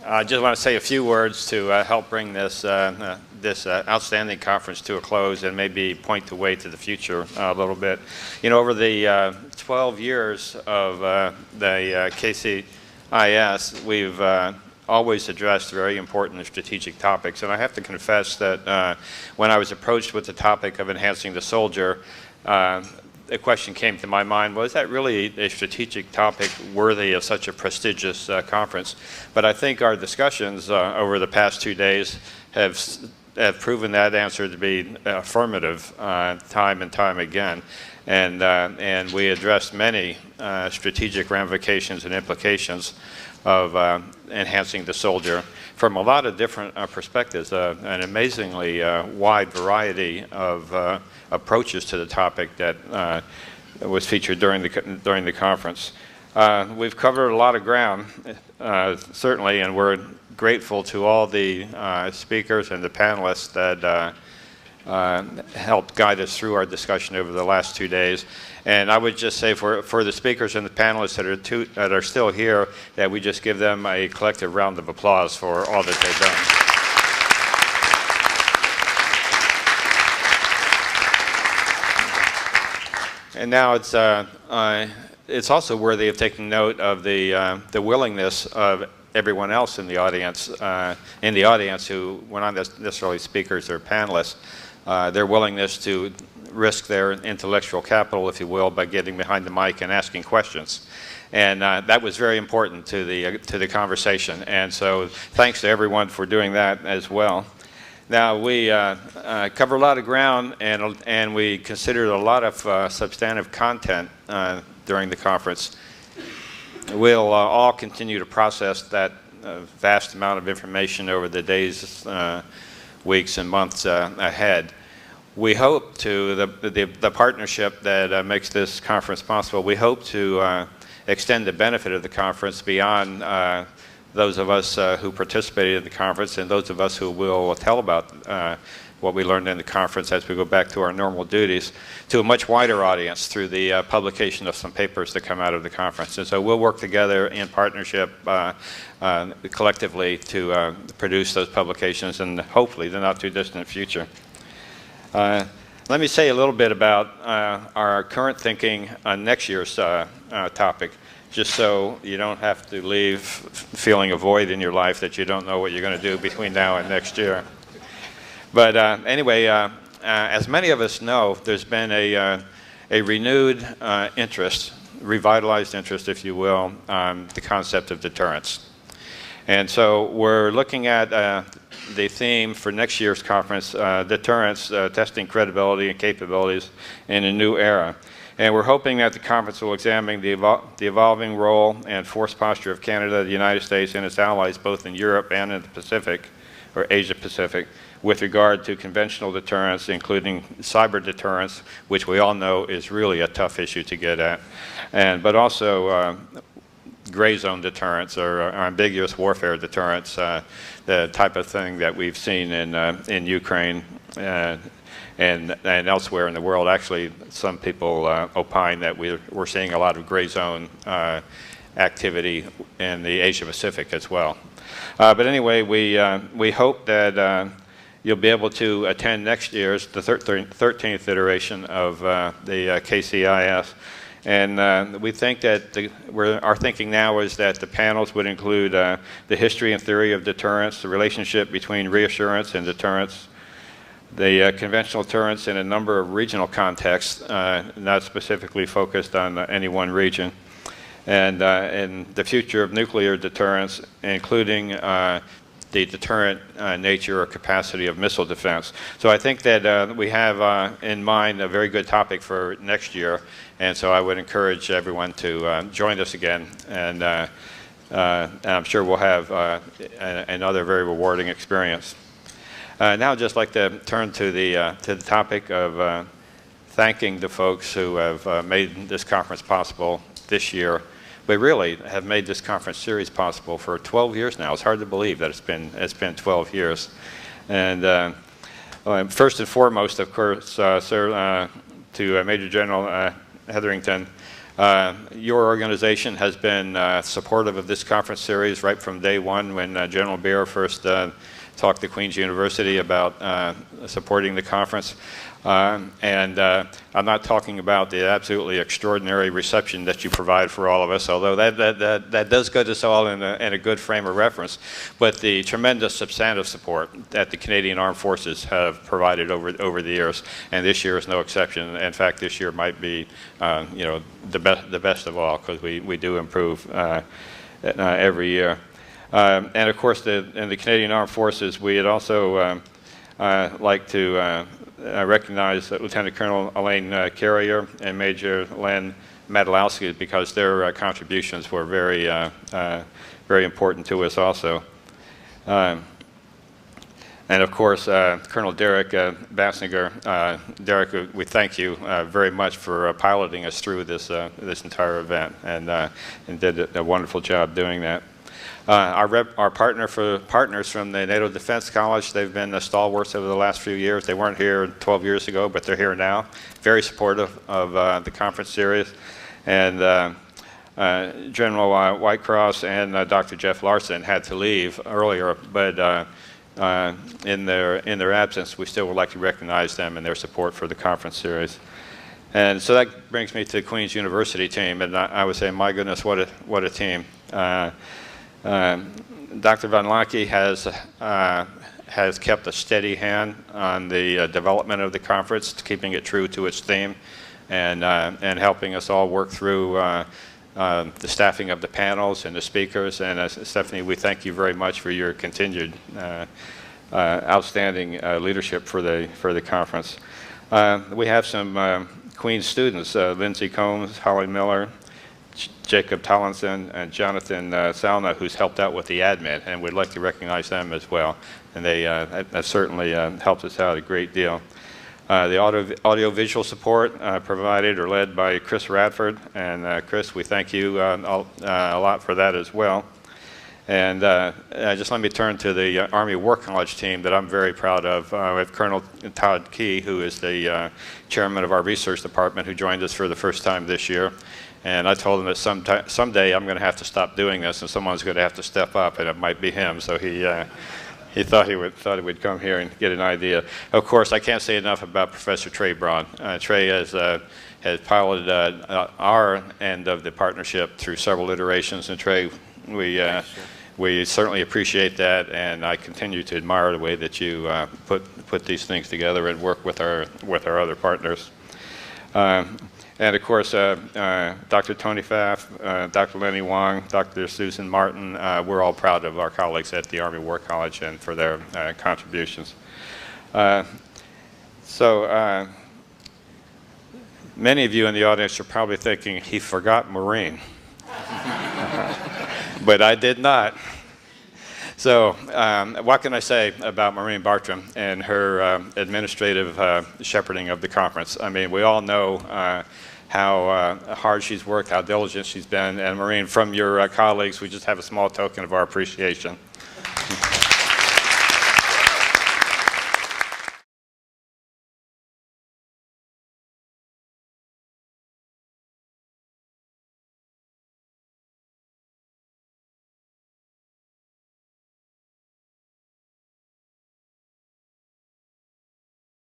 I just want to say a few words to help bring this outstanding conference to a close and maybe point the way to the future a little bit. You know, over the 12 years of the KCIS, we've always addressed very important and strategic topics. And I have to confess that when I was approached with the topic of enhancing the soldier, a question came to my mind: was that really a strategic topic worthy of such a prestigious conference? But I think our discussions over the past 2 days have proven that answer to be affirmative time and time again. And we addressed many strategic ramifications and implications of enhancing the soldier from a lot of different perspectives, an amazingly wide variety of approaches to the topic that was featured during the conference. We've covered a lot of ground, certainly, and we're grateful to all the speakers and the panelists that helped guide us through our discussion over the last 2 days. And I would just say for the speakers and the panelists that are still here, that we just give them a collective round of applause for all that they've done. And now it's also worthy of taking note of the willingness of everyone else in the audience who were not necessarily speakers or panelists, their willingness to risk their intellectual capital, if you will, by getting behind the mic and asking questions. And that was very important to the conversation. And so thanks to everyone for doing that as well. Now, we cover a lot of ground, and we considered a lot of substantive content during the conference. We'll all continue to process that vast amount of information over the days, weeks, and months ahead. We hope to, the partnership that makes this conference possible, we hope to extend the benefit of the conference beyond those of us who participated in the conference and those of us who will tell about what we learned in the conference as we go back to our normal duties, to a much wider audience through the publication of some papers that come out of the conference. And so we'll work together in partnership collectively to produce those publications in hopefully the not too distant future. Let me say a little bit about our current thinking on next year's topic, just so you don't have to leave feeling a void in your life that you don't know what you're going to do between now and next year. But anyway, as many of us know, there's been a renewed interest, revitalized interest, if you will, on the concept of deterrence. And so we're looking at the theme for next year's conference, deterrence, testing credibility and capabilities in a new era. And we're hoping that the conference will examine the evolving role and force posture of Canada, the United States, and its allies, both in Europe and in the Pacific, or Asia Pacific, with regard to conventional deterrence, including cyber deterrence, which we all know is really a tough issue to get at, but also gray zone deterrence or ambiguous warfare deterrence, the type of thing that we've seen in Ukraine and elsewhere in the world. Actually, some people opine that we're seeing a lot of gray zone activity in the Asia Pacific as well. But anyway, we hope that you'll be able to attend next year's, the 13th iteration of the KCIS. And we think that our thinking now is that the panels would include the history and theory of deterrence, the relationship between reassurance and deterrence, the conventional deterrence in a number of regional contexts, not specifically focused on any one region, and the future of nuclear deterrence, including the deterrent nature or capacity of missile defense. So I think that we have in mind a very good topic for next year, and so I would encourage everyone to join us again, and I'm sure we'll have another very rewarding experience. Now I'd just like to turn to the topic of thanking the folks who have made this conference possible this year. We really have made this conference series possible for 12 years now. It's hard to believe that it's been 12 years. And first and foremost, of course, to Major General Hetherington, Your organization has been supportive of this conference series right from day one when General Beer first talked to Queen's University about supporting the conference. I'm not talking about the absolutely extraordinary reception that you provide for all of us, although that does get us all in a good frame of reference, but the tremendous substantive support that the Canadian Armed Forces have provided over the years, and this year is no exception. In fact, this year might be the best of all, because we do improve every year. And of course, in the Canadian Armed Forces, we'd also like to recognize Lieutenant Colonel Elaine Carrier and Major Len Madalowski, because their contributions were very, very important to us also. And of course, Colonel Derek Bassinger. Derek, we thank you very much for piloting us through this entire event, and did a wonderful job doing that. Our partners from the NATO Defense College, they've been stalwarts over the last few years. They weren't here 12 years ago, but they're here now. Very supportive of the conference series. And General Whitecross and Dr. Jeff Larson had to leave earlier, but in their absence, we still would like to recognize them and their support for the conference series. And so that brings me to Queen's University team, and I would say, my goodness, what a team. Dr. Van Lankey has kept a steady hand on the development of the conference, keeping it true to its theme, and helping us all work through the staffing of the panels and the speakers. And Stephanie, we thank you very much for your continued outstanding leadership for the conference. We have some Queen's students, Lindsay Combs, Holly Miller, Jacob Tollinson, and Jonathan Salna, who's helped out with the admin, and we'd like to recognize them as well. And they have certainly helped us out a great deal. The audio-visual support provided or led by Chris Radford, and Chris, we thank you a lot for that as well. And just let me turn to the Army War College team that I'm very proud of. We have Colonel Todd Key, who is the chairman of our research department, who joined us for the first time this year. And I told him that someday I'm going to have to stop doing this, and someone's going to have to step up, and it might be him. So he thought he would come here and get an idea. Of course, I can't say enough about Professor Trey Braun. Trey has piloted our end of the partnership through several iterations, and Trey, we certainly appreciate that, and I continue to admire the way that you put these things together and work with our other partners. And of course, Dr. Tony Pfaff, Dr. Lenny Wong, Dr. Susan Martin, we're all proud of our colleagues at the Army War College and for their contributions. So many of you in the audience are probably thinking, he forgot Maureen. But I did not. So what can I say about Maureen Bartram and her administrative shepherding of the conference? I mean, we all know how hard she's worked, how diligent she's been. And Maureen, from your colleagues, we just have a small token of our appreciation.